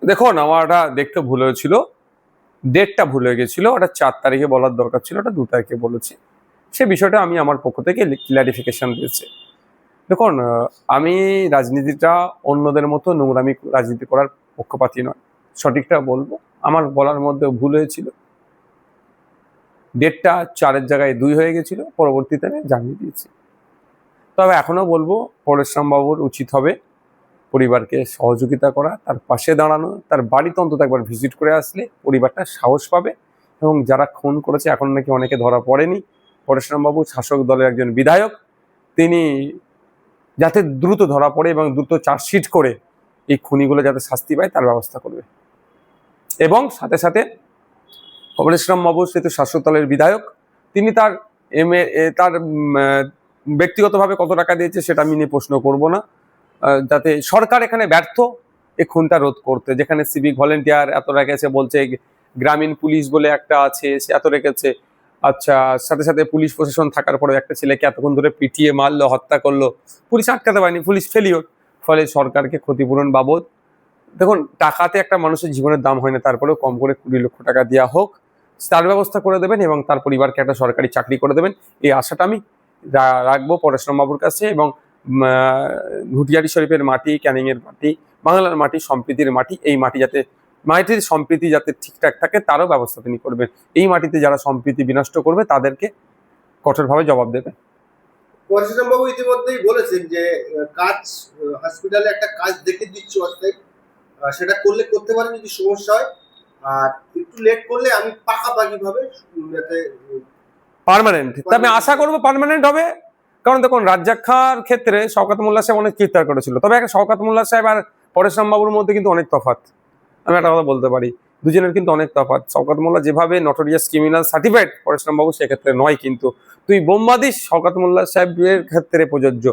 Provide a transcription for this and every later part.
দেখুন, আমার ওটা দেখতে ভুল হয়েছিল, ডেটটা ভুল হয়ে গেছিল। ওটা 4 তারিখে বলার দরকার ছিল, ওটা 2 তারিখে বলেছি। সে বিষয়টা আমি আমার পক্ষ থেকে ক্লারিফিকেশন দিয়েছি। দেখুন, আমি রাজনীতিটা অন্যদের মতো নোংরামি রাজনীতি করার পক্ষপাতী নয়, সঠিকটা বলবো। আমার বলার মধ্যে ভুল হয়েছিল, ডেটটা 4-এর জায়গায় 2 হয়ে গেছিল, পরবর্তীতে আমি জানিয়ে দিয়েছি। তবে এখনো বলবো, পরেশরাম বাবুর উচিত হবে পরিবারকে সহযোগিতা করা, তার পাশে দাঁড়ানো, তার বাড়িতে অন্তত একবার ভিজিট করে আসলে পরিবারটা সাহস পাবে। এবং যারা খুন করেছে, এখন নাকি অনেকে ধরা পড়েনি। পরেশরাম বাবু শাসক দলের একজন বিধায়ক, তিনি যাতে দ্রুত ধরা পড়ে এবং দ্রুত চার্জশিট করে এই খুনিগুলো যাতে শাস্তি পায় তার ব্যবস্থা করবে। এবং সাথে সাথে পরেশরাম বাবু যেহেতু শাসক দলের বিধায়ক, তিনি তার তার ব্যক্তিগতভাবে কত টাকা দিয়েছে সেটা আমি নিয়ে প্রশ্ন করব না। যাতে সরকার এখানে ব্যর্থ এই খুনটা রোধ করতে, যেখানে সিভিক ভলেন্টিয়ার এত রেখেছে, বলছে গ্রামীণ পুলিশ বলে একটা আছে সে এত রেখেছে। আচ্ছা, সাথে সাথে পুলিশ প্রশাসন থাকার পরে একটা ছেলেকে এতক্ষণ ধরে পিটিয়ে মারলো, হত্যা করলো, পুলিশ আটকাতে পারেনি, পুলিশ ফেলিওর। ফলে সরকারকে ক্ষতিপূরণ বাবদ, দেখুন টাকাতে একটা মানুষের জীবনের দাম হয় না, তারপরেও কম করে 20 লক্ষ টাকা দেওয়া হোক, তার ব্যবস্থা করে দেবেন এবং তার পরিবারকে একটা সরকারি চাকরি করে দেবেন, এই আশাটা আমি রাখবো পরেশরাম বাবুর কাছে। এবং ঘুটিয়ারি শরীফের মাটি, ক্যানিংয়ের মাটি, বাংলার মাটি, সম্প্রীতির মাটি, এই মাটি যাতে মাটির সম্প্রীতি যাতে ঠিকঠাক থাকে তারও ব্যবস্থা তিনি করবেন। এই মাটিতে যারা সম্প্রীতি বিনষ্ট করবে তাদেরকে কঠোরভাবে জবাব দেবেন। পরেশরাম বাবু ইতিমধ্যেই বলেছেন যে কাজ, হসপিটালে একটা কাজ দেখে দিচ্ছি অস্থায়ী, সেটা করলে করতে পারেন যদি সমস্যা হয়, আর একটু লেট করলে আমি পাকাপাকি ভাবে যাতে পার্মানেন্ট, আমি আশা করবো পার্মানেন্ট হবে। কারণ দেখুন, রাজ্জাক খাঁর ক্ষেত্রে শওকত মোল্লা সাহেব অনেক চিৎকার করেছিল, তবে একটা শওকত মোল্লা সাহেব আর পরেশরাম বাবুর মধ্যে কিন্তু অনেক তফাৎ, আমি একটা কথা বলতে পারি, দুজনের কিন্তু অনেক তফাৎ। শওকত মোল্লা যেভাবে নটোরিয়াস ক্রিমিনাল সার্টিফাইড, পরেশরাম বাবু সেক্ষেত্রে নয়। কিন্তু তুই বোমবাদিস, শওকত মোল্লা সাহেবের ক্ষেত্রে প্রযোজ্য,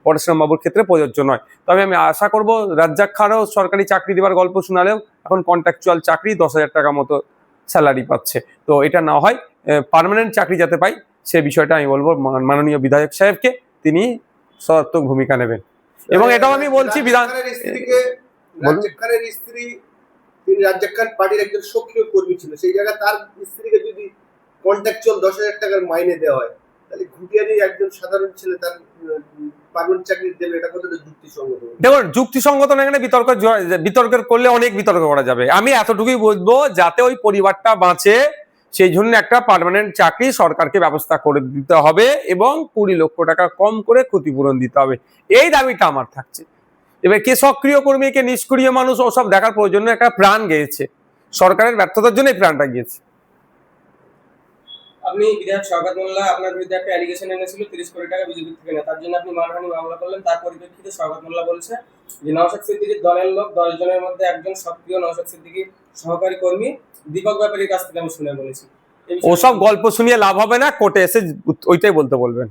পরেশরাম বাবুর ক্ষেত্রে প্রযোজ্য নয়। তবে আমি আশা করবো রাজ্জাক খাঁরও সরকারি চাকরি দেওয়ার গল্প শোনালেও এখন কন্ট্রাকচুয়াল চাকরি 10,000 টাকা মতো স্যালারি পাচ্ছে, তো এটা না হয় পার্মানেন্ট চাকরি যাতে পাই সে বিষয়টা আমি বলবো মাননীয় বিধায়ক সাহেবকে, তিনি সদর্থক ভূমিকা নেবেন। এবং এটাও আমি বলছি রাজ্জাক খানের স্ত্রী, তিনি রাজ্জাক খান পার্টির একজন সক্রিয় কর্মী ছিল, সেই জায়গায় তার স্ত্রীকে যদি কন্ট্রাকচুয়াল 10,000 টাকার মাইনে দেওয়া হয়, তাহলে ঘুটিয়ারি একজন সাধারণ ছেলে তার পার্মানেন্ট চাকরি দেবে, এটা কতটা যুক্তিসঙ্গত? দেখুন, যুক্তিসঙ্গত না, এখানে বিতর্ক করলে অনেক বিতর্ক করা যাবে। আমি এতটুকুই বলবো, যাতে ওই পরিবারটা বাঁচে সেই জন্য একটা পার্মানেন্ট চাকরি সরকারকে ব্যবস্থা করে দিতে হবে এবং 20 লক্ষ টাকা কম করে ক্ষতিপূরণ দিতে হবে, এই দাবিটা আমার থাকছে। এবার কে সক্রিয় কর্মী, কে নিষ্ক্রিয় মানুষ, ওসব দেখার প্রয়োজন নেই। একটা প্রাণ গিয়েছে, সরকারের ব্যর্থতার জন্য এই প্রাণটা গিয়েছে। আপনি বিধায়ক শওকত মোল্লা আপনার বিরুদ্ধে একটা অ্যালিগেশন এনেছিল 30 কোটি টাকা বিজেপি থেকে নেয়, তার জন্য আপনি মানহানি মামলা করলেন। তার পরিপ্রেক্ষিতে শওকত মোল্লা বলছে যে নওশাদ সিদ্দিকীর দলের লোক 10 জনের মধ্যে একজন সক্রিয় নওশাদ সিদ্দিকীর সহকারী কর্মী দীপক ব্যাপারীর কাছ থেকে আমি শুনে বলেছি। ওসব গল্প শুনিয়ে লাভ হবে না, কোর্টে এসে ওইটাই বলতে বলবেন,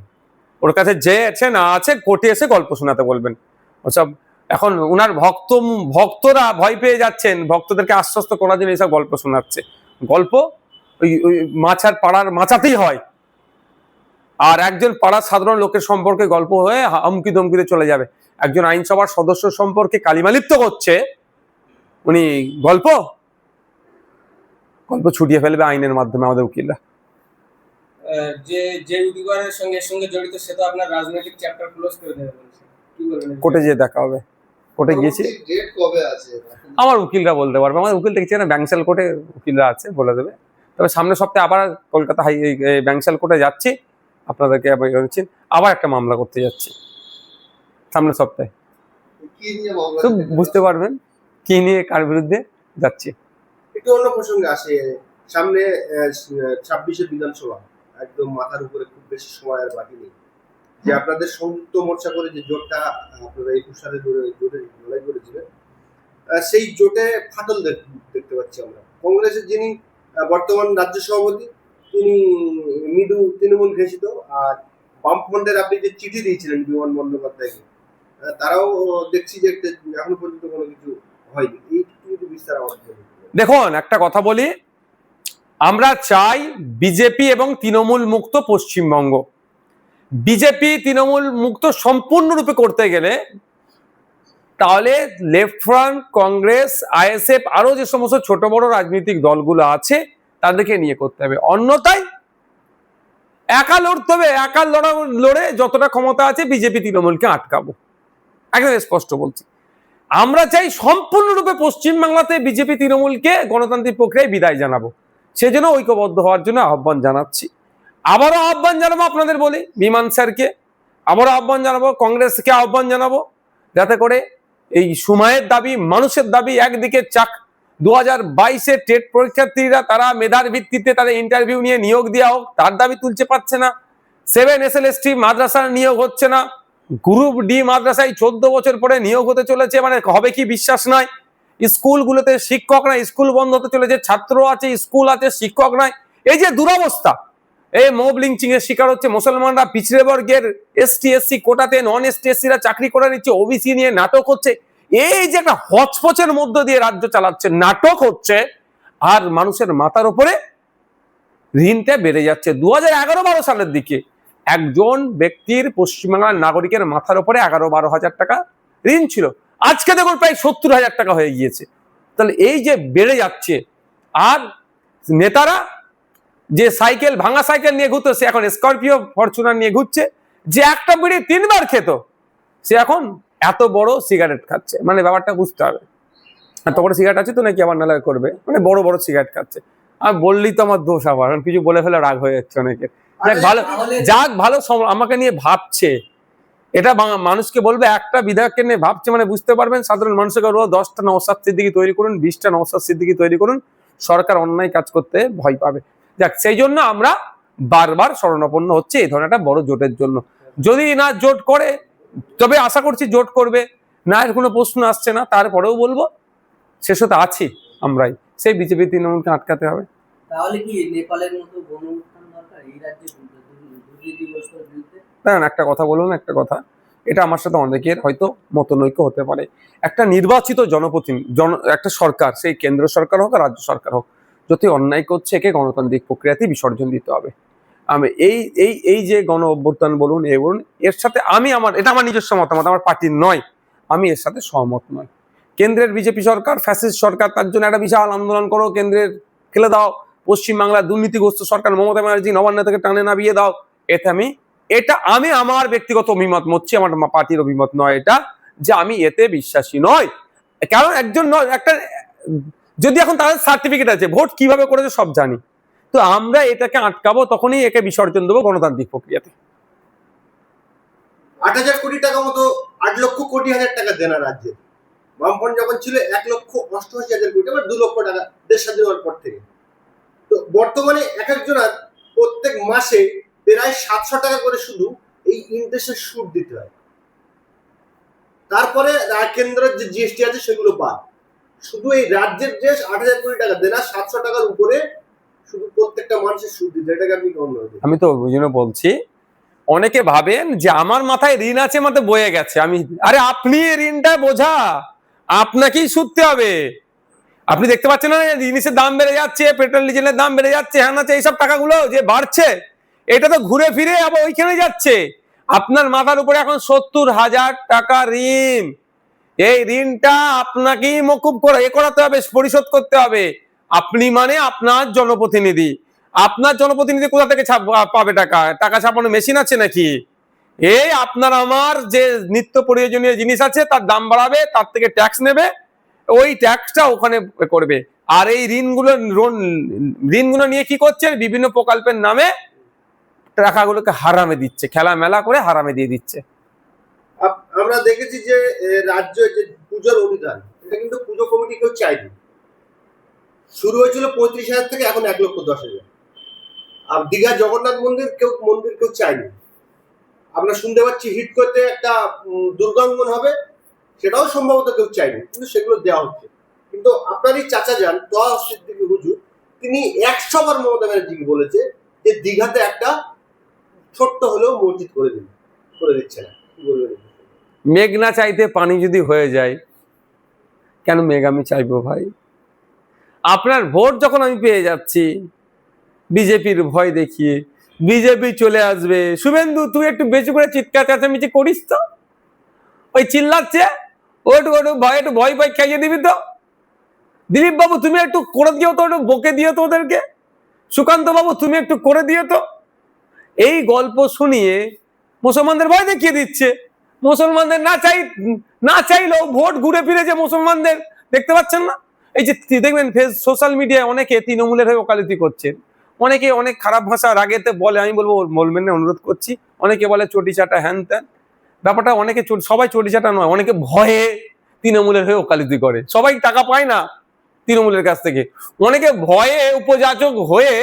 ওর কাছে যে আছে না আছে কোর্টে এসে গল্প শোনাতে বলবেন। ওসব এখন উনার ভক্তরা ভয় পেয়ে যাচ্ছেন, ভক্তদেরকে আশ্বস্ত করার জন্য এইসব গল্প শোনাচ্ছে। গল্প ওই মাছার পাড়ার মাচাতেই হয়, আর একজন পাড়ার সাধারণ লোকের সম্পর্কে গল্প হয়ে হুমকি ধমকিতে চলে যাবে। একজন আইনসভার সদস্য সম্পর্কে কালিমালিপ্ত করছে, উনি গল্প ছুটিয়ে ফেলবে আইনের মাধ্যমে আমাদের উকিলরা। যে উদ্যোগের সঙ্গে জড়িত সে তো আপনার রাজনৈতিক চ্যাপ্টার ক্লোজ করে দেবে বলছে, কি বলবেন? কোর্টে যেয়ে দেখা হবে, কোর্টে গিয়েছি, ডেট কবে আছে আমার উকিলরা বলতে পারবে, আমার উকিল দেখছি না ব্যাংশাল কোর্টে উকিলরা আছে, বলে দেবে। তবে সামনের সপ্তাহে আবার কলকাতা ব্যাংশাল কোর্টে যাচ্ছি, আপনাদেরকে আবার একটা মামলা করতে যাচ্ছি সামনের সপ্তাহে, কি নিয়ে মামলা? তো বুঝতে পারবেন কি নিয়ে কার বিরুদ্ধে যাচ্ছি। একটু অন্য প্রসঙ্গে আসে, সামনে 26শে বিধানসভা, একদম মাথার উপরে, খুব বেশি সময় আর বাকি নেই। যে আপনাদের সংযুক্ত মোর্চা করে যে জোটটা আপনারা 21 সালে জোটে লড়াই করেছিলেন, সেই জোটে ফাটল দেখতে পাচ্ছি আমরা। কংগ্রেসের যিনি বর্তমান রাজ্য সভাপতি, তিনি মৃদু তৃণমূল ঘেষিত, আর বামফ্রন্টের আপনি যে চিঠি দিয়েছিলেন বিমান বন্দ্যোপাধ্যায়কে, তারাও দেখছি যে এখনো পর্যন্ত কোনো কিছু হয়নি। এই কিন্তু বিস্তার আমাদের। দেখুন, একটা কথা বলি, আমরা চাই বিজেপি এবং তৃণমূল মুক্ত পশ্চিমবঙ্গ। বিজেপি তৃণমূল মুক্ত সম্পূর্ণরূপে করতে গেলে তাহলে লেফট ফ্রন্ট, কংগ্রেস, আইএসএফ আরো যে সমস্ত ছোট বড় রাজনৈতিক দলগুলো আছে তাদেরকে নিয়ে করতে হবে। অন্যথায় একা লড়তে হবে, একা লড়ে যতটা ক্ষমতা আছে বিজেপি তৃণমূলকে আটকাবো, একদম স্পষ্ট বলছি। আমরা চাই সম্পূর্ণরূপে পশ্চিমবাংলাতে বিজেপি তৃণমূলকে গণতান্ত্রিক প্রক্রিয়ায় বিদায় জানাবো, সেজন্য ঐক্যবদ্ধ হওয়ার জন্য আহ্বান জানাচ্ছি। আবারও আহ্বান জানাবো আপনাদের বলি, বিমান স্যারকে আবারও আহ্বান জানাবো, কংগ্রেসকে আহ্বান জানাবো, যাতে করে এই সময়ের দাবি, মানুষের দাবি একদিকে 2022-এর টেট পরীক্ষার্থীরা তারা মেধার ভিত্তিতে তাদের ইন্টারভিউ নিয়ে নিয়োগ দেওয়া হোক, তার দাবি তুলতে পারছে না। 7 SLST মাদ্রাসার নিয়োগ হচ্ছে না, গ্রুপ ডি মাদ্রাসায় 14 বছর পরে নিয়োগ হতে চলেছে, মানে হবে কি বিশ্বাস নাই। স্কুলগুলোতে শিক্ষক নাই, স্কুল বন্ধ হতে চলেছে, ছাত্র আছে, স্কুল আছে, শিক্ষক নাই। এই যে দুরবস্থা, এই মব লিঞ্চিং এর শিকার হচ্ছে মুসলমানরা, পিছড়ে বর্গের ST SC কোটাতে নন ST SC-রা চাকরি করে নিচ্ছে, ওবিসি নিয়ে নাটক হচ্ছে। এই যে একটা হচপচের মধ্য দিয়ে রাজ্য চালাচ্ছে, নাটক হচ্ছে, আর মানুষের মাথার উপরে ঋণটা বেড়ে যাচ্ছে। 2011-12 সালের দিকে একজন ব্যক্তির, পশ্চিমবাংলার নাগরিকের মাথার উপরে 11-12 হাজার টাকা ঋণ ছিল, আজকে দেখুন প্রায় 70,000 টাকা হয়ে গিয়েছে। তাহলে এই যে বেড়ে যাচ্ছে, আর নেতারা যে সাইকেল, ভাঙা সাইকেল নিয়ে ঘুরতো, সে এখন স্করপিও ফরচুনার নিয়ে ঘুরছে। যে একটা বিড়ি 3 বার খেত, সে এখন এত বড় সিগারেট খাচ্ছে। মানে ব্যাপারটা বুঝতে হবে, এত বড় সিগারেট আছে তো নাকি আবার নালায় করবে, মানে বড় বড় সিগারেট খাচ্ছে। আর বললেই তো আমার দোষ, আবার কিছু বলে ফেলে রাগ হয়ে যাচ্ছে অনেকে। ভালো যাক, ভালো আমাকে নিয়ে ভাবছে, এটা মানুষকে বলবে, একটা বিধায়ককে নিয়ে ভাবছে, মানে বুঝতে পারবেন সাধারণ মানুষকে বলবো 10টা নওশাদ সিদ্দিকী তৈরি করুন, 20টা নওশাদ সিদ্দিকী তৈরি করুন, সরকার অন্যায় কাজ করতে ভয় পাবে। যাক, সেই জন্য আমরা বারবার শরণাপন্ন হচ্ছে এই ধরনের একটা বড় জোটের জন্য। যদি না জোট করে, তবে আশা করছি জোট করবে না, এর কোনো প্রশ্ন আসছে না, তারপরেও বলবো শেষত আছি আমরাই, সেই বিজেপি তৃণমূলকে আটকাতে হবে। তাহলে কি নেপালের মতো গণ উত্থান দরকার এই রাজ্যে দুর্নীতিগ্রস্তের বিরুদ্ধে? না, একটা কথা বলুন, একটা কথা, এটা আমার সাথে অনেকের হয়তো মতনৈক্য হতে পারে। একটা নির্বাচিত জনপ্রতিনিধি, একটা সরকার, সেই কেন্দ্র সরকার হোক আর রাজ্য সরকার হোক, যদি অন্যায় করছে, একে গণতান্ত্রিক প্রক্রিয়াতেই বিসর্জন দিতে হবে। আমি এই যে গণ অভ্যুত্থান বলুন, এ বলুন, এর সাথে এটা আমার নিজস্ব মতামত, আমার পার্টির নয়, আমি এর সাথে সহমত নয়। কেন্দ্রের বিজেপি সরকার, ফ্যাসিস্ট সরকার, তার জন্য একটা বিশাল আন্দোলন করো, কেন্দ্রের ফেলে দাও, পশ্চিমবাংলার দুর্নীতিগ্রস্ত সরকার মমতা ব্যানার্জি নবান্ন থেকে টানে নামিয়ে দাও। আমি আমার ব্যক্তিগত অভিমত মরছি, আমার পার্টির অভিমত নয় এটা, যে আমি এতে বিশ্বাসী নয়। কারণ একজন একটা, যদি এখন তাদের সার্টিফিকেট আছে, ভোট কিভাবে করেছে সব জানি, তো আমরা এটাকে আটকাবো, তখনই একে বিসর্জন দেবো গণতান্ত্রিক প্রক্রিয়াতে। 8,000 কোটি টাকা মতো, 8 লক্ষ কোটি হাজার টাকা দেনা রাজ্যে। বামফ্রন্ট যখন ছিল 1,88,000 কোটি, আবার 2 লক্ষ টাকা দেশ স্বাধীন হওয়ার পর থেকে। তো বর্তমানে এক একজনের প্রত্যেক মাসে প্রায় 700 টাকা করে শুধু এই ইন্টারেস্টের সুদ দিতে হয়। তারপরে কেন্দ্রের যে জিএসটি আছে সেগুলো বাদ, শুধু এই রাজ্যের যে 8,000 কোটি টাকা দেনা, 700 টাকার উপরে শুধু প্রত্যেকটা মানুষের সুদ দিতে। এটাকে আপনি কেমন ভাবেন? আমি তো ওই জন্য বলছি, অনেকে ভাবেন যে আমার মাথায় ঋণ আছে, মাথায় বয়ে গেছে, আরে আপনি ঋণটা বোঝা, আপনাকেই শুধতে হবে। আপনি দেখতে পাচ্ছেন না জিনিসের দাম বেড়ে যাচ্ছে, পেট্রোল ডিজেলের দাম বেড়ে যাচ্ছে, হ্যাঁ আছে, এইসব টাকাগুলো যে বাড়ছে, এটা তো ঘুরে ফিরে আবার ওইখানে যাচ্ছে। আপনার মাথার উপরে এখন 70,000 টাকা ঋণ, এই ঋণটা আপনাকেই মকুব করাতে হবে, পরিশোধ করতে হবে। আপনি মানে আপনার জনপ্রতিনিধি, আপনার জনপ্রতিনিধি কোথা থেকে পাবে টাকা ছাপানোর মেশিন আছে নাকি? এই আপনার আমার যে নিত্য প্রয়োজনীয় জিনিস আছে তার দাম বাড়াবে, তার থেকে ট্যাক্স নেবে, ওই ট্যাক্সটা ওখানে করবে। আর এই ঋণগুলো নিয়ে কি করছে, বিভিন্ন প্রকল্পের নামে টাকাগুলোকে হারামে দিচ্ছে, খেলা মেলা করে হারামে দিয়ে দিচ্ছে। আমরা দেখেছি যে রাজ্য যে পুজোর অনুদান, এটা কিন্তু পুজো কমিটি কেউ চাইনি। শুরু হয়েছিল 35,000 থেকে, এখন 1,10,000। আর দীঘা জগন্নাথ মন্দির কেউ চাইনি। আমরা শুনতে পাচ্ছি হিট করতে একটা দুর্গাঙ্গন হবে, সেটাও সম্ভবত কেউ চাইনি, কিন্তু সেগুলো দেওয়া হচ্ছে। কিন্তু আপনারই চাচা যান তোয়া সিদ্দিকী হুজুর, তিনি 100 বার মমতা ব্যানার্জিকে বলেছে যে দীঘাতে একটা ছোট্ট হলেও মসজিদ করে দিচ্ছে না। কি বলবেন? মেঘ না চাইতে পানি যদি হয়ে যায়, কেন মেঘ আমি চাইবো ভাই? আপনার ভোট যখন আমি পেয়ে যাচ্ছি বিজেপির ভয় দেখিয়ে, বিজেপি চলে আসবে, শুভেন্দু তুই একটু বেশি করে চিৎকার চেঁচামেচি করিস তো, ওই চিল্লাচ্ছে, একটু ভয় ভয় খাইয়ে দিবি তো। দিলীপ বাবু তুমি একটু করে দিও তো, একটু বকে দিও তো ওদেরকে। সুকান্ত বাবু তুমি একটু করে দিও তো। এই গল্প শুনিয়ে মুসলমানদের ভয় দেখিয়ে দিচ্ছে। মুসলমানদের না চাইলেও ভোট ঘুরে ফিরে যে মুসলমানদের, দেখতে পাচ্ছেন না? এই যে দেখবেন সোশ্যাল মিডিয়ায় অনেকে তৃণমূলের হয়ে ওকালতি করছেন, অনেকে অনেক খারাপ ভাষা রাগেতে বলে, আমি বলবো বলবেন না, অনুরোধ করছি। অনেকে বলে চটি চাটা হ্যান ত্যান, ব্যাপারটা অনেকে সবাই চটি চাটা নয়, অনেকে ভয়ে তৃণমূলের হয়ে ওকালতি করে। সবাই টাকা পায় না তৃণমূলের কাছ থেকে, অনেকে ভয়ে উপযাচক হয়ে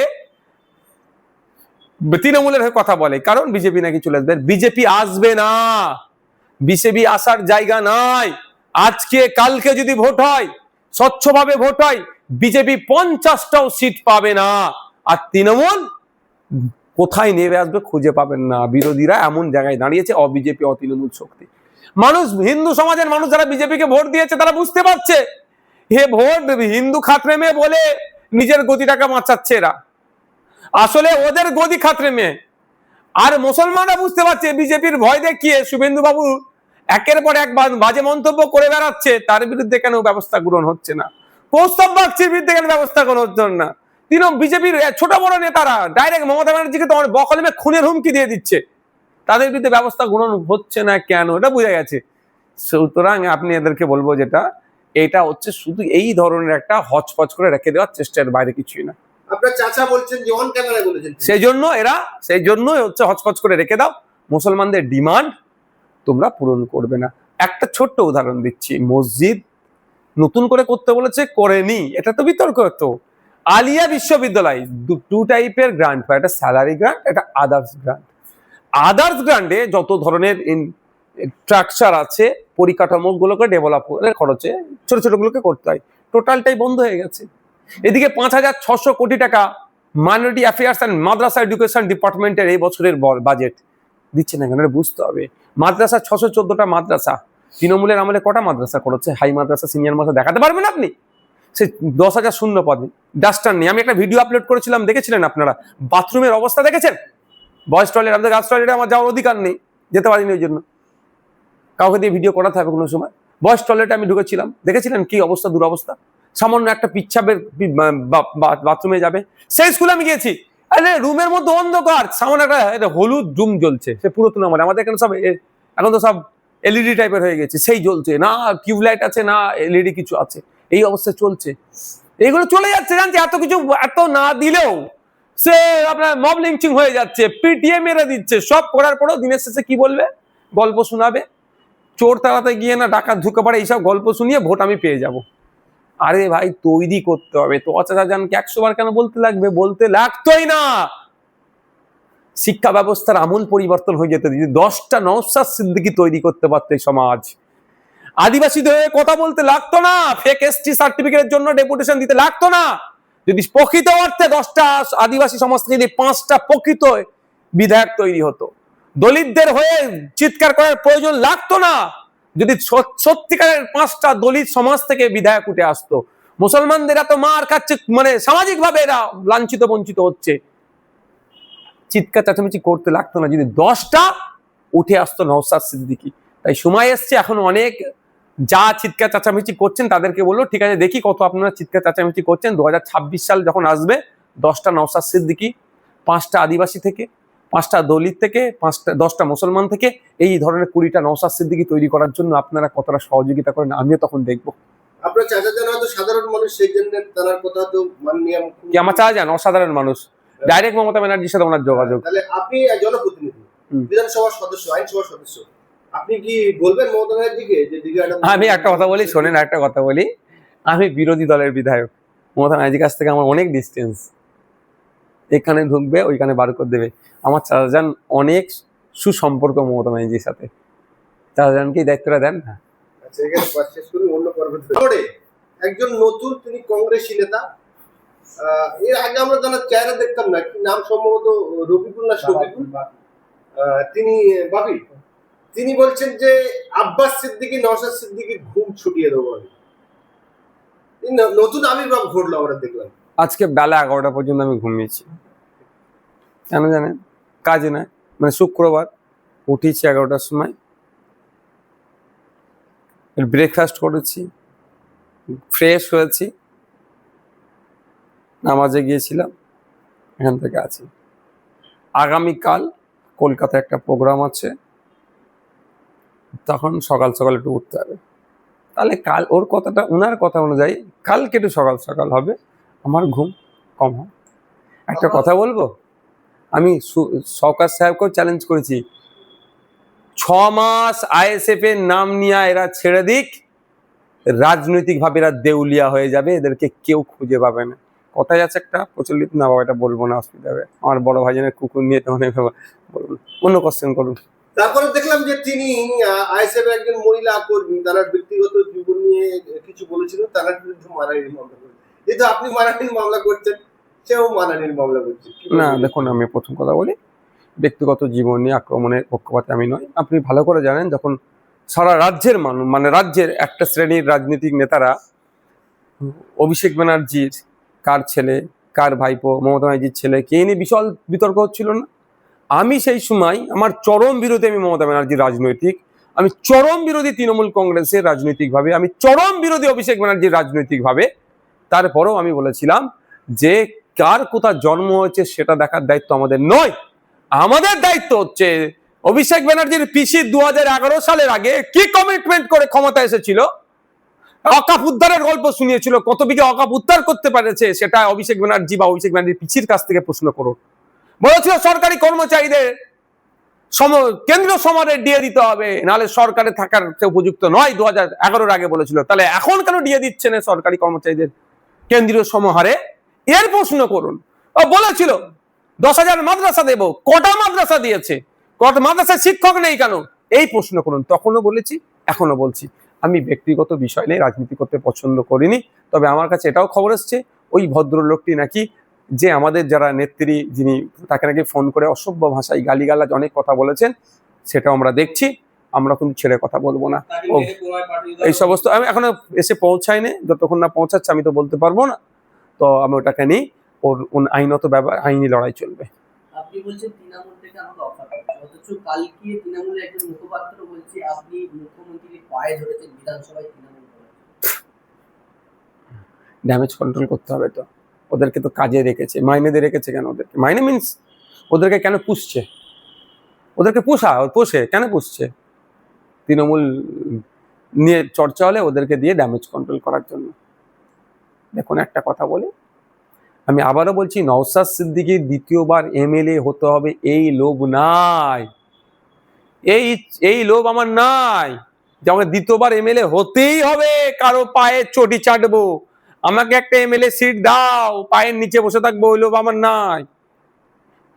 তৃণমূলের হয়ে কথা বলে, কারণ বিজেপি নাকি চলে আসবে। বিজেপি আসবে না, বিজেপি আসার জায়গা নাই। আজকে কালকে যদি ভোট হয়, স্বচ্ছভাবে ভোট হয়, বিজেপি 50টাও সিট পাবে না। আর তৃণমূল কোথায় নেমে আসবে খুঁজে পাবেন না। বিরোধীরা এমন জায়গায় দাঁড়িয়েছে, অবিজেপি অতৃণমূল শক্তি। মানুষ, হিন্দু সমাজের মানুষ যারা বিজেপিকে ভোট দিয়েছে তারা বুঝতে পারছে হে ভোট হিন্দু খাতরে মেয়ে বলে নিজের গতিটাকে বাঁচাচ্ছে এরা, আসলে ওদের গদি খাতরে মেয়ে। আর মুসলমানরা বুঝতে পারছে বিজেপির ভয় দেখিয়ে শুভেন্দু বাবু একের পর এক বাজে মন্তব্য করে বেড়াচ্ছে, তার বিরুদ্ধে কেন ব্যবস্থা গ্রহণ হচ্ছে না? কৌস্তব বাগচির বিরুদ্ধে কেন ব্যবস্থা গ্রহণ হচ্ছে না? বিজেপির ছোট বড় নেতারা ডাইরেক্ট মমতা ব্যানার্জিকে তো বকলমে খুনের হুমকি দিয়ে দিচ্ছে, তাদের বিরুদ্ধে ব্যবস্থা গ্রহণ হচ্ছে না কেন? এটা বোঝা গেছে। সুতরাং আপনি এদেরকে বলবো যেটা, এটা হচ্ছে শুধু এই ধরনের একটা হচপচ করে রেখে দেওয়ার চেষ্টার বাইরে কিছুই না। আপনার চাচা বলছেন যে অন ক্যামেরায় বলেছেন, সেই জন্যই হচ্ছে হচপচ করে রেখে দাও। মুসলমানদের ডিমান্ড তোমরা পূরণ করবে না। একটা ছোট্ট উদাহরণ দিচ্ছি, মসজিদ নতুন করে করতে বলেছে, করেনি, এটা তো বিতর্ক। তো আলিয়া বিশ্ববিদ্যালয় টু টাইপের গ্রান্ট পায়, একটা স্যালারি গ্রান্ট, একটা আদার্স গ্রান্ট। আদার্স গ্রান্টে যত ধরনের স্ট্রাকচার আছে, পরিকাঠামো গুলোকে ডেভেলপ করে খরচে ছোট ছোট গুলোকে করতে হয়, টোটালটাই বন্ধ হয়ে গেছে। এদিকে 5,600 কোটি টাকা minority affairs and Madrasa education ডিপার্টমেন্টের এই বছরের বাজেট দিচ্ছে না কেন? বুঝতে হবে। মাদ্রাসা 614টা মাদ্রাসা, তৃণমূলের আমলে কটা মাদ্রাসা করেছে? হাই মাদ্রাসা, সিনিয়র মাদ্রাসা দেখাতে পারবেন আপনি? সে 10,000 শূন্য পদে ডাস্টার নেই। আমি একটা ভিডিও আপলোড করেছিলাম, দেখেছিলেন আপনারা? বাথরুমের অবস্থা দেখেছেন? বয়েজ টয়লেট, আমাদের গার্লস টয়লেটে আমার যাওয়ার অধিকার নেই, যেতে পারিনি ওই জন্য, কাউকে দিয়ে ভিডিও করাতে হবে কোনো সময়। বয়েজ টয়লেটে আমি ঢুকেছিলাম, দেখেছিলেন কি অবস্থা, দুরবস্থা। সামান্য একটা পিচ্ছাবের বাথরুমে যাবে। সেই স্কুলে আমি গিয়েছি, আরে রুমের মধ্যে অন্ধকার, সামান্য একটা হলুদ ডুম জ্বলছে, সে পুরাতন আমলে। আমাদের এখানে সব এখন তো সব এলইডি টাইপের হয়ে গেছে, সেই জ্বলছে না, টিউবলাইট আছে না, এলইডি কিছু আছে, এই অবস্থা চলছে। এইগুলো চলে যাচ্ছে, জানছে এত কিছু, এত না দিলেও সে আপনার মব লিঞ্চিং হয়ে যাচ্ছে, পিটিএ মেরে দিচ্ছে, সব করার পরেও দিনের শেষে কি বলবে? গল্প শোনাবে, চোর তাড়াতে গিয়ে না ডাকাত ঢুকে পড়ে, এইসব গল্প শুনিয়ে ভোট আমি পেয়ে যাব। আরে ভাই, তৈরি করতে হবে তো। চাচাজানকে 100 বার কেন বলতে লাগবে? বলতে লাগতোই না। শিক্ষা ব্যবস্থার আমূল পরিবর্তন হয়ে যেত যদি 10টা নওশাদ সিদ্দিকী তৈরি করতে পারতো এই সমাজ। আদিবাসীদের হয়ে কথা বলতে লাগতো না, ফেক এসটি সার্টিফিকেটের জন্য ডেপুটেশন দিতে লাগতো না। যদি প্রকৃত অর্থে 10টা আদিবাসী সমাজ থেকে যদি 5টা প্রকৃত বিধায়ক তৈরি হতো, দলিতদের হয়ে চিৎকার করার প্রয়োজন লাগতো না। যদি সত্যিকারের 5টা দলিত সমাজ থেকে বিধায়ক উঠে আসতো, মুসলমানদের এত মার খাচ্ছে, মানে সামাজিক ভাবে এরা লাঞ্ছিত বঞ্চিত হচ্ছে, চিৎকার চেঁচামেচি করতে লাগতো না যদি 10টা উঠে আসতো নওশাদ সিদ্দিকী। তাই সময় এসছে, এখন অনেক যা চিৎকার চেঁচামেচি করছেন তাদেরকে বললো, ঠিক আছে দেখি কত আপনারা চিৎকার চেঁচামেচি করছেন। 2026 সাল যখন আসবে, 10টা নওশাদ সিদ্দিকী, 5টা আদিবাসী থেকে, 5টা দলিত থেকে, 10টা মুসলমান থেকে, এই ধরনের 20টা নওশাদ সিদ্দিকী তৈরি করার জন্য আপনারা কতটা সহযোগিতা করেন আমিও তখন দেখবো। আপনার চাচা জানা হয়তো সাধারণ মানুষ, সেই জন্য তার কথা তো মাননীয় কি আমার চাচা যান অসাধারণ মানুষ, ডাইরেক্ট মমতা ব্যানার্জির সাথে ওনার যোগাযোগ। তাহলে আপনি জনপ্রতিনিধি, বিধানসভার সদস্য, আইনসভার সদস্য, আপনি কি বলবেন মমতা ব্যানার্জিকে যে দিকে? আমি একটা কথা বলি, শোনেন, একটা কথা বলি, আমি বিরোধী দলের বিধায়ক, মমতা ব্যানার্জির কাছ থেকে আমার অনেক ডিস্টেন্স। এখানে ঢুকবে, ওইখানে বার করে দেবে। আমার চাচাজান অনেক সুসম্পর্ক মমতা ব্যানার্জির সাথে, চাচাজানকে এই দায়িত্বটা দেন না। আচ্ছা, এখানে শেষ করি, অন্য পর্বে। একজন নতুন, তিনি কংগ্রেসী নেতা। এর আগে আমরা জানার চেহারা দেখতাম না, কি নাম, সম্ভবত রফিকুল না শফিকুল, তিনি বাপি। তিনি বলছেন যে আব্বাস সিদ্দিকী, নওশাদ সিদ্দিকী ঘুম ছুটিয়ে দেবো আমি। নতুন আবির্ভাব ঘটলো, আমরা দেখলাম। আজকে বেলা 11টা পর্যন্ত আমি ঘুমিয়েছি, কেন জানেন? কাজে নয়, মানে শুক্রবার উঠেছি 11টার সময়, ব্রেকফাস্ট করেছি, ফ্রেশ হয়েছি, নামাজে গিয়েছিলাম, এখান থেকে আছি। আগামীকাল কলকাতায় একটা প্রোগ্রাম আছে, তখন সকাল সকাল একটু উঠতে হবে। তাহলে কাল ওর কথাটা, ওনার কথা অনুযায়ী কালকে একটু সকাল সকাল হবে, আমার ঘুম কম হয়। একটা কথা বলবো, আমি সরকার সাহেবকেও চ্যালেঞ্জ করেছি, 6 মাস আইএসএফ এর নাম নিয়ে এরা ছেড়ে দিক, রাজনৈতিকভাবে এরা দেউলিয়া হয়ে যাবে, এদেরকে কেউ খুঁজে পাবে না। কথাই আছে একটা প্রচলিত, না বাবা এটা বলবো না, অসুবিধা হবে। আমার বড় ভাইজানের কুকুর নিয়ে তখন বলবো, অন্য কোশ্চেন করুন। তারপরে দেখলাম যে তিনি আইএসএফ একজন মহিলা কর্মী, তারা ব্যক্তিগত জীবন নিয়ে কিছু বলেছিল, তারা বিরুদ্ধে মানহানির মামলা করেছে। কিন্তু আপনি মানহানির মামলা করছেন, সেও মানহানির মামলা করছে। না দেখুন, আমি প্রথম কথা বলি, ব্যক্তিগত জীবন নিয়ে আক্রমণের পক্ষপাতী আমি নয়। আপনি ভালো করে জানেন, যখন সারা রাজ্যের মানুষ, মানে রাজ্যের একটা শ্রেণীর রাজনৈতিক নেতারা অভিষেক ব্যানার্জির কার ছেলে, কার ভাইপো, মমতা ব্যানার্জির ছেলে কে নিয়ে বিশাল বিতর্ক হচ্ছিল না, আমি সেই সময় আমার চরম বিরোধী, আমি মমতা ব্যানার্জির রাজনৈতিক, আমি চরম বিরোধী তৃণমূল কংগ্রেসের রাজনৈতিকভাবে, আমি চরম বিরোধী অভিষেক ব্যানার্জির রাজনৈতিকভাবে। তারপরেও আমি বলেছিলাম যে কার কোথা জন্ম হয়েছে সেটা দেখার দায়িত্ব আমাদের নয়, আমাদের দায়িত্ব হচ্ছে অভিষেক ব্যানার্জির পিসি 2011 সালের আগে কি কমিটমেন্ট করে ক্ষমতা এসেছিল, অকাপ উদ্ধারের গল্প শুনিয়েছিল, কত বিঘে অকাপ উদ্ধার করতে পেরেছে সেটা অভিষেক ব্যানার্জি বা অভিষেক ব্যানার্জির পিসির কাছ থেকে প্রশ্ন করুন। বলেছিল সরকারি কর্মচারীদের কেন্দ্রীয় সমারে ডিএ দিতে হবে, নাহলে সরকারে থাকার উপযুক্ত নয়, 2011 আগে বলেছিল। তাহলে এখন কেন ডিএ দিচ্ছে না সরকারি কর্মচারীদের কেন্দ্রীয় সমাহারে, এর প্রশ্ন করুন। ও বলেছিল 10,000 মাদ্রাসা দেব, কটা মাদ্রাসা দিয়েছে, কটা মাদ্রাসায় শিক্ষক নেই কেন, এই প্রশ্ন করুন। তখনও বলেছি, এখনো বলছি, আমি ব্যক্তিগত বিষয় নিয়ে রাজনীতি করতে পছন্দ করিনি। তবে আমার কাছে এটাও খবর এসছে, ওই ভদ্রলোকটি নাকি, যে আমাদের যারা নেত্রী যিনি, তাকে নাকি ফোন করে অসভ্য ভাষায় গালিগালাজ অনেক কথা বলেছেন, সেটাও আমরা দেখছি। আমরা কিন্তু ছেড়ে কথা বলবো না। তাকে ও মেরে কুমার পাঠিয়ে এই দেওয়া সমস্ত আমি এখনো এসে পৌঁছাইনি, যতক্ষণ না পৌঁছাচ্ছে আমি তো বলতে পারবো না। তো আমি ওটাকে নিই, ওর আইনত ব্যাপার, আইনি লড়াই চলবে। আপনি বলছেন তৃণমূল থেকে আমাকে অফার করছে, অথচ কালকে তৃণমূলের একজন মুখপাত্র বলছে আপনি মুখ্যমন্ত্রীর পায়ে ধরেছেন বিধানসভায় তৃণমূল করার জন্য। ড্যামেজ কন্ট্রোল করতে হবে, তো ওদেরকে তো কাজে রেখেছে, মাইনে দিয়ে রেখেছে কেন ওদেরকে, মাইনে মিনস ওদেরকে কেন পুষছে, ওদেরকে পোষে কেন পুষছে, তৃণমূল নিয়ে চর্চা হলে ওদেরকে দিয়ে ড্যামেজ কন্ট্রোল করার জন্য। দেখুন একটা কথা বলি, আমি আবারও বলছি, নওশাদ সিদ্দিকীর দ্বিতীয়বার এমএলএ হতে হবে এই লোভ নাই, এই লোভ আমার নাই যে আমাকে দ্বিতীয়বার এমএলএ হতেই হবে, কারো পায়ে চটি চাটবো, আমাকে একটা এমএলএ সিট দাও, পায়ের নিচে বসে থাকবো, ওই লোভ আমার নাই।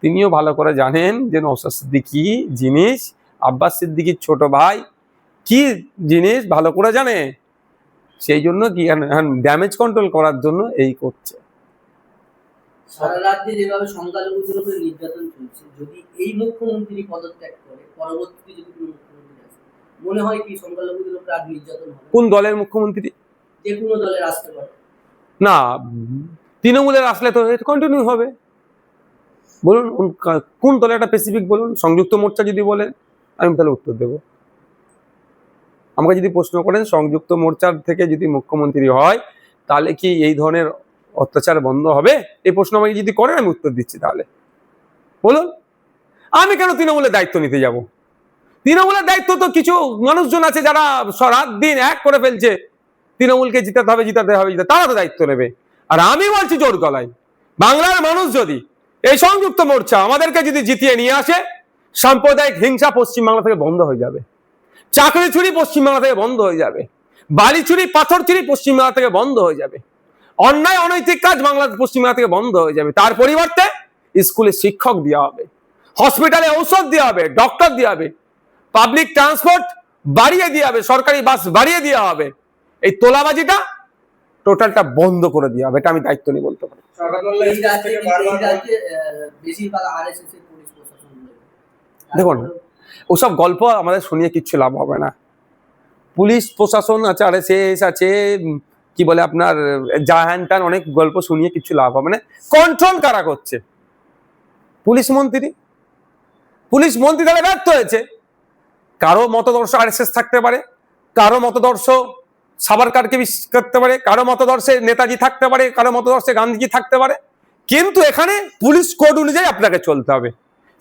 তিনিও ভালো করে জানেন যে নওশাদ সিদ্দিকী জিনিস, আব্বাস সিদ্দিকীর ছোট ভাই কি জিনিস ভালো করে জানে, সেই জন্য কি ড্যামেজ কন্ট্রোল করার জন্য এই করছে। সারা রাজ্যে যেভাবে সংখ্যালঘুদের উপরে নির্যাতন চলছে, যদি এই মুখ্যমন্ত্রী পদত্যাগ করে পরবর্তীতে যদি কোনো মুখ্যমন্ত্রী আসে, মনে হয় কি সংখ্যালঘুদের উপরে আর নির্যাতন হবে? কোন দলের মুখ্যমন্ত্রী? যে কোনো দলের আসতে পারে। না, তৃণমূলের আসলে তো কন্টিনিউ হবে। বলুন কোন দলে, একটা স্পেসিফিক বলুন। সংযুক্ত মোর্চা যদি বলেন আমি তাহলে উত্তর দেব। আমাকে যদি প্রশ্ন করেন সংযুক্ত মোর্চার থেকে যদি মুখ্যমন্ত্রী হয় তাহলে কি এই ধরনের অত্যাচার বন্ধ হবে, এই প্রশ্ন আমাকে যদি করেন আমি উত্তর দিচ্ছি। তাহলে বলুন, আমি কেন তৃণমূলের দায়িত্ব নিতে যাব? তৃণমূলের দায়িত্ব তো কিছু মানুষজন আছে যারা রাত দিন এক করে ফেলছে, তৃণমূলকে জিতাতে হবে, তারা তো দায়িত্ব নেবে। আর আমি বলছি জোর গলায়, বাংলার মানুষ যদি এই সংযুক্ত মোর্চা আমাদেরকে যদি জিতিয়ে নিয়ে আসে, সাম্প্রদায়িক হিংসা পশ্চিমবাংলা থেকে বন্ধ হয়ে যাবে, চাকরি চুরি পশ্চিমবাংলা থেকে বন্ধ হয়ে যাবে, বালি চুরি পাথর চুরি পশ্চিমবাংলা থেকে বন্ধ হয়ে যাবে, অন্যায় অনৈতিক কাজ পশ্চিমবাংলা থেকে বন্ধ হয়ে যাবে। তার পরিবর্তে স্কুলে শিক্ষক দেওয়া হবে, হসপিটালে ঔষধ দেওয়া হবে, ডক্টর দেওয়া হবে, পাবলিক ট্রান্সপোর্ট বাড়িয়ে দেওয়া হবে, সরকারি বাস বাড়িয়ে দেওয়া হবে, এই তোলাবাজিটা টোটালটা বন্ধ করে দেওয়া হবে। এটা আমি দায়িত্ব নিয়ে বলতে পারি। শওকত মোল্লা এই রাজ্যে বেশিরভাগ আরএসএস এর পুলিশ প্রশাসন রয়েছে। দেখুন, ওসব গল্প আমাদের শুনিয়ে কিচ্ছু লাভ হবে না। পুলিশ প্রশাসন আছে, আরএসএস আছে, কি বলে আপনার জাহান টান, অনেক গল্প শুনিয়ে কিচ্ছু লাভ হবে না। কন্ট্রোল কারা করছে? পুলিশ মন্ত্রী। পুলিশ মন্ত্রী তাহলে ব্যর্থ হয়েছে। কারো মতদর্শ আরএসএস থাকতে পারে, কারো মতদর্শ সাভারকারকে বিশ্বাস করতে পারে, কারো মতদর্শে নেতাজি থাকতে পারে, কারো মতদর্শে গান্ধীজি থাকতে পারে, কিন্তু এখানে পুলিশ কোড অনুযায়ী আপনাকে চলতে হবে।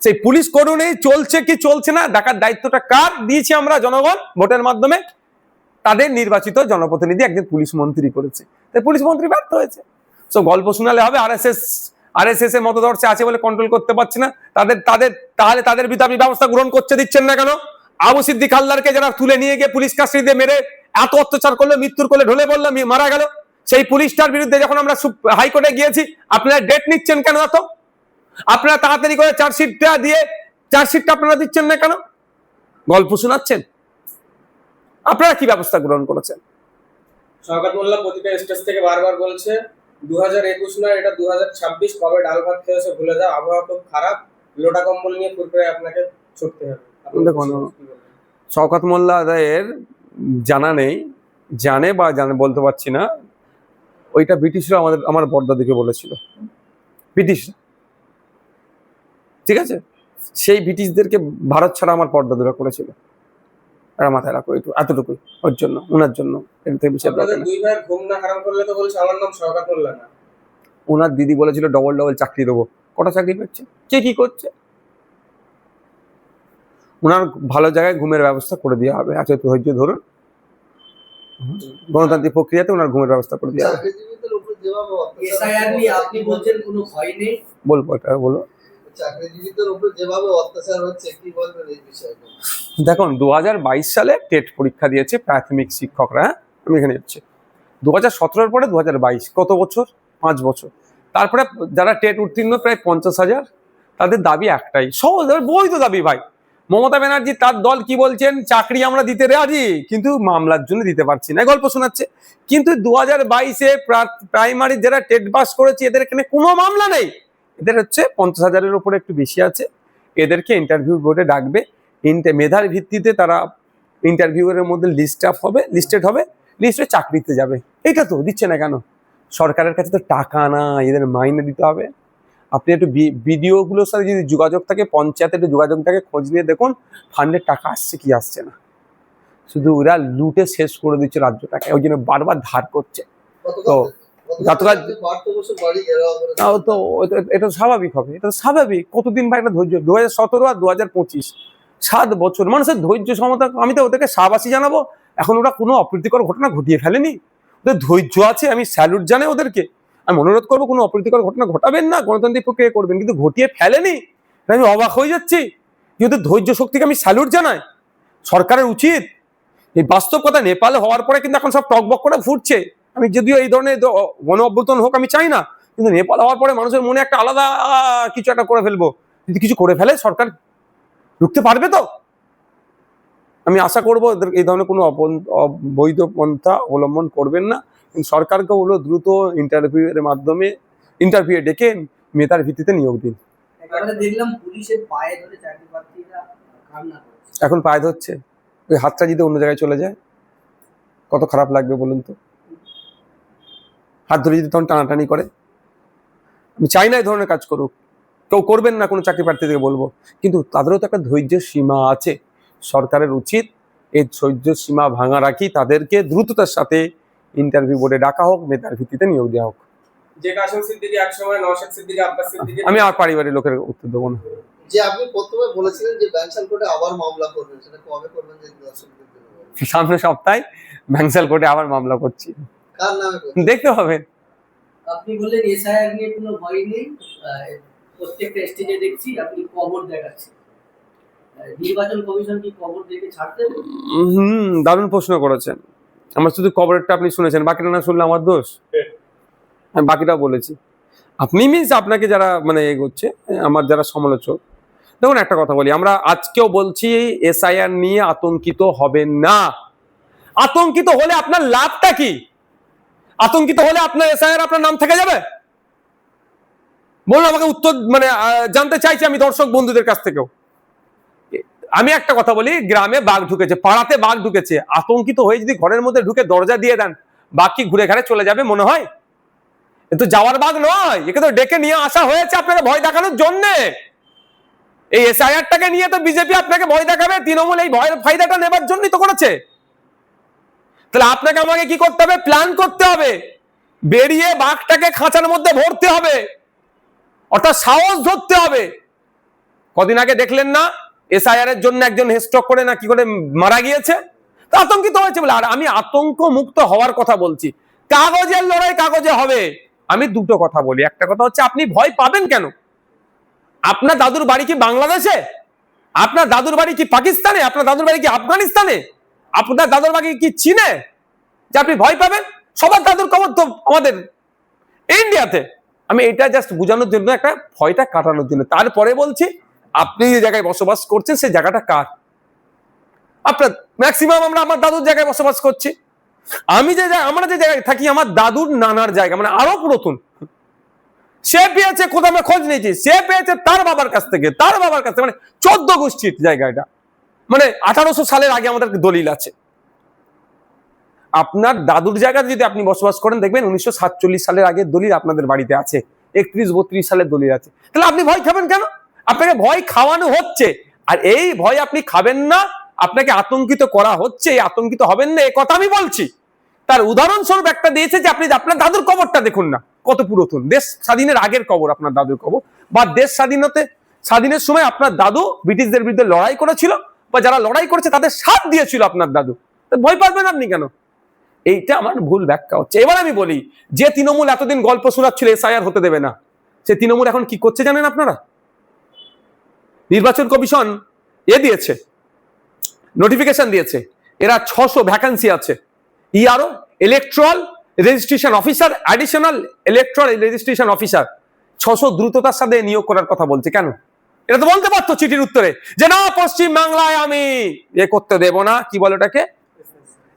সেই পুলিশ কোড অনুযায়ী চলছে কি চলছে না দেখার দায়িত্বটা কার দিয়েছি আমরা? জনগণ ভোটের মাধ্যমে তাদের নির্বাচিত জনপ্রতিনিধি একজন পুলিশ মন্ত্রী করেছে, তাই পুলিশ মন্ত্রী ব্যর্থ হয়েছে। তো গল্প শোনালে হবে আরএসএস এর মতদর্শে আছে বলে কন্ট্রোল করতে পারছে না তাহলে তাদের বিরুদ্ধে আপনি ব্যবস্থা গ্রহণ করতে দিচ্ছেন না কেন? আবু সিদ্দিক হালদারকে যারা তুলে নিয়ে গিয়ে পুলিশ কাস্টডিতে মেরে এত অত্যাচার করলো, মৃত্যুর কোলে ঢলে পড়লো, মারা গেল, সেই পুলিশটার বিরুদ্ধে যখন আমরা হাইকোর্টে গিয়েছি, আপনারা ডেট নিচ্ছেন কেন? এত আপনারা তাড়াতাড়ি করে চার্জশিটটা আপনারা দিচ্ছেন না কেন? গল্প শোনাচ্ছেন। আপনারা কি ব্যবস্থা গ্রহণ করেছেন? শওকত মোল্লা প্রতিটা স্টেজ থেকে বারবার বলছে 2021 নয়, এটা 2026, কবে ডাল ভাত খেয়েছে ভুলে যাও, আবহাওয়া খুব খারাপ, লোটা কম্বল নিয়ে ফুরফুরে আপনাকে ছুটতে হবে। দেখুন, শওকত মোল্লাদের জানা নেই, জানে বলতে পারছি না, ওইটা ব্রিটিশরা আমার বড়দাদিকে বলেছিল, ব্রিটিশরা, ঠিক আছে? সেই ব্রিটিশদেরকে ভারত ছাড়া আমার পর্দাদুরা করেছিল। মাথায় রাখো এতটুকুই, ওর জন্য, ওনার জন্য। আপনাদের দুই ভাই ঘুম না হারাম করলে তো বলছে আমার নাম শওকত মোল্লা না। ওনার দিদি বলেছিল ডবল চাকরি দেবো। কটা চাকরি পেয়েছে? কে কি করছে? ওনার ভালো জায়গায় ঘুমের ব্যবস্থা করে দেওয়া হবে। আচ্ছা, ধৈর্য ধরুন, গণতান্ত্রিক প্রক্রিয়াতে ওনার ঘুমের ব্যবস্থা করে দেওয়া হবে। এসআইআর নিয়ে আপনি বলছেন কোনো ভয় নেই, বলবো, এটা বলো। চাকরিজীবীদের উপর যেভাবে অত্যাচার হচ্ছে, কি বলবেন এই বিষয়ে? দেখুন, 2022 সালে টেট পরীক্ষা দিয়েছে প্রাথমিক শিক্ষকরা। আমি এখানে হচ্ছে 2017 পরে 2022, কত বছর? 5 বছর। তারপরে যারা টেট উত্তীর্ণ প্রায় 50,000, তাদের দাবি একটাই, সহজ বৈধ দাবি ভাই। মমতা ব্যানার্জি তার দল কি বলছেন? চাকরি আমরা দিতে রাজি, কিন্তু মামলার জন্য দিতে পারছি না, গল্প শোনাচ্ছে। কিন্তু 2022-এ প্রাইমারি যারা টেট পাস করেছে, এদের এখানে কোনো মামলা নেই। এদের হচ্ছে 50,000-এর উপরে একটু বেশি আছে। এদেরকে ইন্টারভিউ বোর্ডে ডাকবে, মেধার ভিত্তিতে তারা ইন্টারভিউয়ের মধ্যে লিস্টেড হবে, লিস্টে চাকরিতে যাবে। এটা তো দিচ্ছে না কেন? সরকারের কাছে তো টাকা না, এদের মাইনে দিতে হবে। আপনি একটু বিডিওগুলোর সাথে যদি যোগাযোগ থাকে, পঞ্চায়েতে একটু যোগাযোগ থাকে, খোঁজ নিয়ে দেখুন ফান্ডের টাকা আসছে কি আসছে না। শুধু ওরা লুটে শেষ করে দিচ্ছে রাজ্যটাকে, ওই জন্য বারবার ধার করছে। তো গতকাল তো এটা স্বাভাবিক হবে, এটা স্বাভাবিক। কতদিন ভাই একটা ধৈর্য? 2017 আর 2025, 7 বছর মানুষের ধৈর্য সমতা। আমি তো ওদেরকে শাবাশি জানাবো, এখন ওরা কোনো অপ্রীতিকর ঘটনা ঘটিয়ে ফেলেনি, ওদের ধৈর্য আছে, আমি স্যালুট জানাই ওদেরকে। আমি অনুরোধ করবো, কোনো অপ্রীতিকর ঘটনা ঘটাবেন না, গণতান্ত্রিক প্রক্রিয়া করবেন, কিন্তু ঘটিয়ে ফেলেনি। আমি অবাক হয়ে যাচ্ছি যে ওদের ধৈর্য শক্তিকে আমি স্যালুট জানাই। সরকারের উচিত, এই বাস্তব কথা, নেপালে হওয়ার পরে কিন্তু এখন সব টকবক করে ফুটছে। আমি যদিও এই ধরনের গণ অভ্যুত্থান হোক আমি চাই না, কিন্তু নেপাল হওয়ার পরে মানুষের মনে একটা আলাদা কিছু একটা করে ফেলবো। যদি কিছু করে ফেলে সরকার রুখতে পারবে তো? আমি আশা করবো এই ধরনের কোনো বৈধ পন্থা অবলম্বন করবেন না। সরকারকে হলো দ্রুত ইন্টারভিউ ডেকে মেধার ভিত্তিতে নিয়োগ দিন। দেখলাম পুলিশের পায়ে ধরে চাকরি প্রার্থীরা কান্না করছে। এখন পায়ে ধরছে, ওই হাতটা যদি অন্য জায়গায় চলে যায় কত খারাপ লাগবে বলুন তো? হাত ধরে যদি তখন টানাটানি করে। আমি চাই না এই ধরনের কাজ করুক, কেউ করবেন না কোনো চাকরি প্রার্থী থেকে বলবো, কিন্তু তাদেরও তো একটা ধৈর্যের সীমা আছে। সরকারের উচিত এই ধৈর্যের সীমা ভাঙা রাখি, তাদেরকে দ্রুততার সাথে ইন্টারভিউ বোর্ডে ডাকা হোক, মেধার ভিত্তিতে নিয়োগ দেওয়া হোক। যে কাসেম সিদ্দিকী একসময় নওশাদ সিদ্দিকী, আব্বাস সিদ্দিকী, আমি আর পারিবারিক লোকের উত্তর দেবো না। যে আপনি প্রথমে বলেছিলেন যে ব্যাংসাল কোর্টে আবার মামলা করবেন, সেটা কবে করবেন? যে দর্শকদের জন্য বলুন। সামনে সপ্তাহে ব্যাংসাল কোর্টে আবার মামলা করছি, কার নামে করবেন? দেখতে হবে। আপনি বললেন এসআইআর নিয়ে কোনো ভয় নেই, প্রত্যেকটা স্টেজে দেখছি আপনি কবর দেখাচ্ছেন। নির্বাচন কমিশন কি কবর দেখে ছাড়তে? দারুণ প্রশ্ন করেছেন। আমার শুধু কবরেরটা আপনি শুনেছেন, বাকিটা না শুনলে আমার দোষ? আমি বাকিটা বলেছি। আপনি আপনাকে যারা এগোচ্ছে, আমার যারা সমালোচক, দেখুন একটা কথা বলি, আমরা আজকেও বলছি এসআইআর নিয়ে আতঙ্কিত হবেন না। আতঙ্কিত হলে আপনার লাভটা কি? আতঙ্কিত হলে আপনার এসআইআর আপনার নাম থেকে যাবে? বলুন আমাকে উত্তর, জানতে চাইছি আমি দর্শক বন্ধুদের কাছ থেকেও। আমি একটা কথা বলি, গ্রামে বাঘ ঢুকেছে, পাড়াতে বাঘ ঢুকেছে, আতঙ্কিত হয়ে যদি ঘরের মধ্যে ঢুকে দরজা দিয়ে দেন, বাঘ কি ঘুরে ঘাড়ে চলে যাবে মনে হয়? এ তো যাওয়ার বাঘ নয়, একে তো ডেকে নিয়ে আসা হয়েছে আপনাকে ভয় দেখানোর জন্য। এই এসআইআরটাকে নিয়ে তো বিজেপি আপনাকে ভয় দেখাবে, তৃণমূল এই ভয়ের ফায়দাটা নেবার জন্যই তো করেছে। তাহলে আপনাকে আমাকে কি করতে হবে? প্ল্যান করতে হবে, বেরিয়ে বাঘটাকে খাঁচার মধ্যে ভরতে হবে, অর্থাৎ সাহস ধরতে হবে। কদিন আগে দেখলেন না এসআইআর এর জন্য একজন স্ট্রোক করে না কি করে মারা গিয়েছে? তো আতঙ্কিত হয়েছে বলে। আর আমি আতঙ্ক মুক্ত হওয়ার কথা বলছি, কাগজের লড়াই কাগজে হবে। আমি দুটো কথা বলি, একটা কথা হচ্ছে আপনি ভয় পাবেন কেন? আপনার দাদুর বাড়ি কি বাংলাদেশে? আপনার দাদুর বাড়ি কি পাকিস্তানে? আপনার দাদুর বাড়ি কি আফগানিস্তানে? আপনার দাদুর বাড়ি কি চীনে যে আপনি ভয় পাবেন? সবার দাদুর কবর তো আমাদের ইন্ডিয়াতে। আমি এটা জাস্ট বোঝানোর জন্য, একটা ভয়টা কাটানোর জন্য। তারপরে বলছি, আপনি যে জায়গায় বসবাস করছেন সেই জায়গাটা কার? আপনার ম্যাক্সিমাম আমরা আমার দাদুর জায়গায় বসবাস করছি। আমরা যে জায়গায় থাকি আমার দাদুর নানার জায়গা, মানে আরো পুরাতন। সে পেয়েছে, কোথাও আমরা খোঁজ নিয়েছি, সে পেয়েছে তার বাবার কাছ থেকে, তার বাবার কাছ থেকে, মানে 14 গোষ্ঠীর জায়গাটা, মানে 1800 সালের আগে আমাদের দলিল আছে। আপনার দাদুর জায়গাতে যদি আপনি বসবাস করেন, দেখবেন 1947 সালের আগে দলিল আপনাদের বাড়িতে আছে, 31-32 সালের দলিল আছে। তাহলে আপনি ভয় খাবেন কেন? আপনাকে ভয় খাওয়ানো হচ্ছে, আর এই ভয় আপনি খাবেন না, আপনাকে আতঙ্কিত করা হচ্ছে। আতঙ্কিত হবেন না, এই কথা আমি বলছি। তার উদাহরণস্বরূপ একটা দিয়েছে যে আপনি আপনার দাদুর কবরটা দেখুন না, কত পুরাতন, দেশ স্বাধীনের আগের কবর আপনার দাদুর কবর। বা দেশ স্বাধীনের সময় আপনার দাদু ব্রিটিশদের বিরুদ্ধে লড়াই করেছিল, বা যারা লড়াই করেছে তাদের সাথ দিয়েছিল আপনার দাদু। ভয় পাবেন আপনি কেন? এইটা আমার ভুল ব্যাখ্যা হচ্ছে। এবার আমি বলি, যে তৃণমূল এতদিন গল্প শোনাচ্ছিল এসআইআর হতে দেবে না, সে তৃণমূল এখন কি করছে জানেন আপনারা? নির্বাচন কমিশন দিয়েছে, নোটিফিকেশন দিয়েছে, এরা 600 ভ্যাকান্সি আছে ERO, electoral registration officer, additional electoral registration officer 600 দ্রুততার সাথে নিয়োগ করার কথা বলছে। কেন? এটা তো বলতে পারতো চিঠির উত্তরে যে না, পশ্চিম বাংলায় আমি করতে দেব না, কি বলে ওটাকে,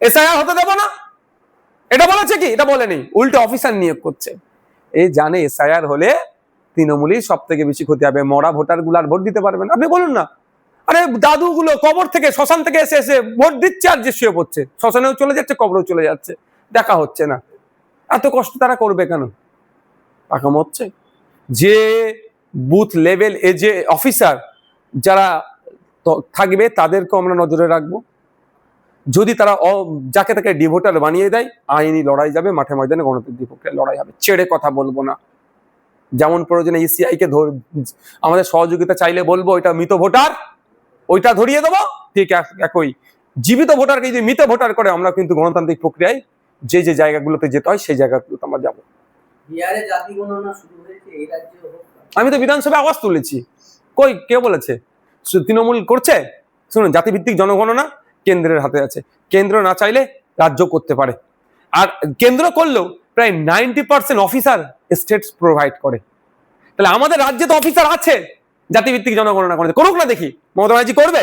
এসআইআর হতে দেব না। এটা বলেছে কি? এটা বলেনি, উল্টো অফিসার নিয়োগ করছে। এই জানে এসআইআর হলে তৃণমূলই সব থেকে বেশি ক্ষতি হবে, মরা ভোটার গুলো আর ভোট দিতে পারবেন। আপনি বলুন না, আরে দাদুগুলো কবর থেকে, শ্মশান থেকে এসে এসে ভোট দিচ্ছে, আর যে শুয়ে পড়ছে, শ্মশানেও চলে যাচ্ছে, কবরেও চলে যাচ্ছে, দেখা হচ্ছে না। এত কষ্ট তারা করবে কেন? টাকা হচ্ছে যে বুথ লেভেল যে অফিসার যারা থাকবে তাদেরকে আমরা নজরে রাখবো। যদি তারা যাকে তাকে ডিভোটার বানিয়ে দেয়, আইনি লড়াই যাবে, মাঠে ময়দানে গণতান্ত্রিক প্রক্রিয়া লড়াই হবে, ছেড়ে কথা বলবো না। যেমন প্রয়োজনে ইসিআই কে আমাদের সহযোগিতা চাইলে বলবো এটা মৃত ভোটার, ওইটা ধরিয়ে দেবো। ঠিক একই জীবিত ভোটারকে যদি মৃত ভোটার করে, আমরা কিন্তু গণতান্ত্রিক প্রক্রিয়ায় যে যে জায়গাগুলোতে যেতে হয় সেই জায়গাগুলোতে আমরা যাবো। বিহারে জাতি গণনা শুরু হয়েছে, এই রাজ্যে আমি তো বিধানসভায় আওয়াজ তুলেছি, কই কে বলেছে? তৃণমূল করছে। শুনুন, জাতিভিত্তিক জনগণনা কেন্দ্রের হাতে আছে, কেন্দ্র না চাইলে রাজ্য করতে পারে। আর কেন্দ্র করলেও প্রায় 90% অফিসার স্টেটস প্রোভাইড করে। তাহলে আমাদের রাজ্যে তো অফিসার আছে জাতিভিত্তিক জনগণনা করতে, করুক না দেখি। মমতা ব্যানার্জি করবে?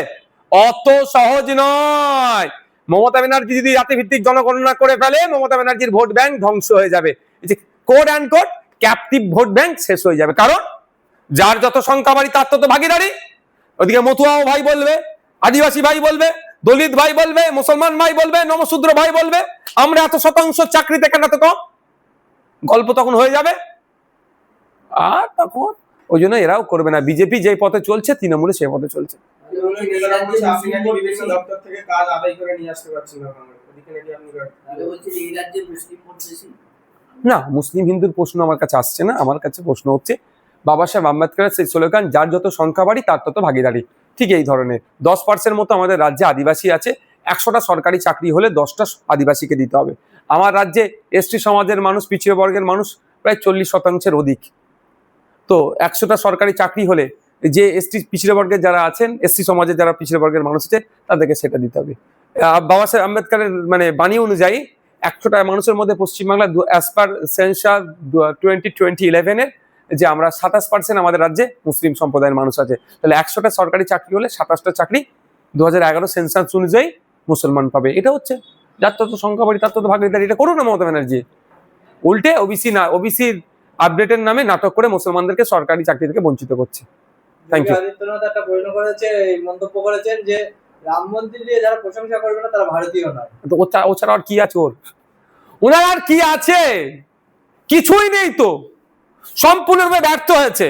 অত সহজ নয়। মমতা ব্যানার্জি যদি জাতিভিত্তিক জনগণনা করে ফেলে, মমতা ব্যানার্জির ভোট ব্যাংক ধ্বংস হয়ে যাবে। এই যে code and code captive vote bank শেষ হয়ে যাবে। কারণ যার যত সংখ্যা বাড়ি তার তত ভাগিদারি। ওদিকে মতুয়াও ভাই বলবে, আদিবাসী ভাই বলবে, দলিত ভাই বলবে, মুসলমান ভাই বলবে, নমশূদ্র ভাই বলবে আমরা এত শতাংশ চাকরিতে কেন এত কম, গল্প তখন হয়ে যাবে। আর তখন ওই জন্য এরাও করবে না। বিজেপি যে পথে চলছে, তৃণমূল সেই পথে চলছে। দপ্তর থেকে কাজ আদায় করে নিয়ে আসতে পারছি না। না, মুসলিম হিন্দুর প্রশ্ন আমার কাছে আসছে না। আমার কাছে প্রশ্ন হচ্ছে বাবা সাহেব আম্বেদকরের সেই স্লোগান, যার যত সংখ্যা বাড়ি তার তত ভাগিদারি। ঠিক এই ধরনের 10% মতো আমাদের রাজ্যে আদিবাসী আছে। 100টা সরকারি চাকরি হলে 10টা আদিবাসীকে দিতে হবে। আমার রাজ্যে এসটি সমাজের মানুষ, পিছিয়ে বর্গের মানুষ প্রায় 40% অধিক। তো 100টা সরকারি চাকরি হলে যে এসটি পিছিয়ে বর্গের যারা আছেন, এসটি সমাজের যারা পিছিয়ে বর্গের মানুষ আছে, তাদেরকে সেটা দিতে হবে। বাবা সাহেব আম্বেদকরের মানে বাণী অনুযায়ী 100টা মানুষের মধ্যে পশ্চিমবাংলা অ্যাজ পার সেন্সাস 2011 যে আমরা 27% আমাদের রাজ্যে মুসলিম সম্প্রদায়ের মানুষ আছে। তাহলে 100টা সরকারি চাকরি হলে 27টা চাকরি 2011 সেন্সাস অনুযায়ী মুসলমান পাবে। এটা হচ্ছে যার তত সংখ্যা বাড়ি তার তত ভাগিদারি। এটা করুক না মমতা ব্যানার্জি। উল্টে ওবিসির আপডেটের নামে নাটক করে মুসলমানদেরকে সরকারি চাকরি থেকে বঞ্চিত করছে। Thank you. আদিত্যনাথ একটা প্রশ্ন করেছে, মন্তব্য করেছেন যে রাম মন্দির নিয়ে যারা প্রশংসা করবে না তারা ভারতীয় নয়। তো ও ছাড়া আর কি আছে ওনার আর কি আছে? কিছুই নেই তো, সম্পূর্ণরূপে ব্যর্থ হয়েছে।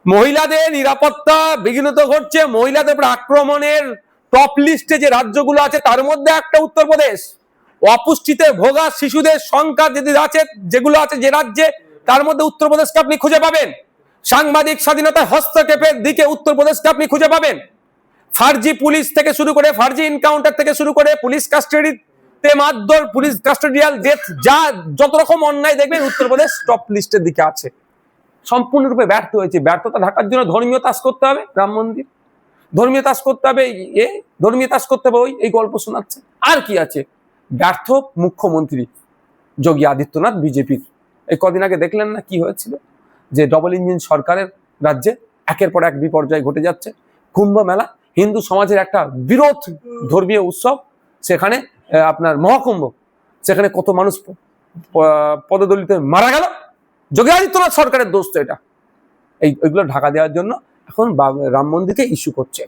মহিলাদের নিরাপত্তা বিঘ্নিত ঘটছে। মহিলাদের উপর আক্রমণের টপ লিস্টে যে রাজ্যগুলো আছে তার মধ্যে একটা উত্তরপ্রদেশ। অপুষ্টিতে ভোগা শিশুদের সংখ্যা যদি আছে, যেগুলো আছে যে রাজ্যে, তার মধ্যে উত্তরপ্রদেশকে আপনি খুঁজে পাবেন। সাংবাদিক স্বাধীনতার হস্তক্ষেপের দিকে উত্তরপ্রদেশকে আপনি খুঁজে পাবেন। ফার্জি পুলিশ থেকে শুরু করে, ফার্জি এনকাউন্টার থেকে শুরু করে, পুলিশ কাস্টাডিতে মারধর, পুলিশ কাস্টোডিয়াল ডেথ, যা যত রকম অন্যায় দেখবেন উত্তরপ্রদেশ টপ লিস্টের দিকে আছে। সম্পূর্ণরূপে ব্যর্থ হয়েছে। ব্যর্থতা ঢাকার জন্য ধর্মীয় তাস করতে হবে, রাম মন্দির, ধর্মীয় তাস করতে হবে, ধর্মীয় তাস করতে হবে, এই গল্প শোনাচ্ছে। আর কি আছে? ব্যর্থ মুখ্যমন্ত্রী যোগী আদিত্যনাথ বিজেপির। এই কদিন আগে দেখলেন না কি হয়েছিল, যে ডবল ইঞ্জিন সরকারের রাজ্যে একের পর এক বিপর্যয় ঘটে যাচ্ছে। কুম্ভ মেলা হিন্দু সমাজের একটা বিরোধ ধর্মীয় উৎসব, সেখানে আপনার মহাকুম্ভ, সেখানে কত মানুষ পদদলিত মারা গেল। যোগী আদিত্যনাথ সরকারের দোষ তো এটা। এইগুলো ঢাকা দেওয়ার জন্য এখন রাম মন্দিরকে ইস্যু করছে।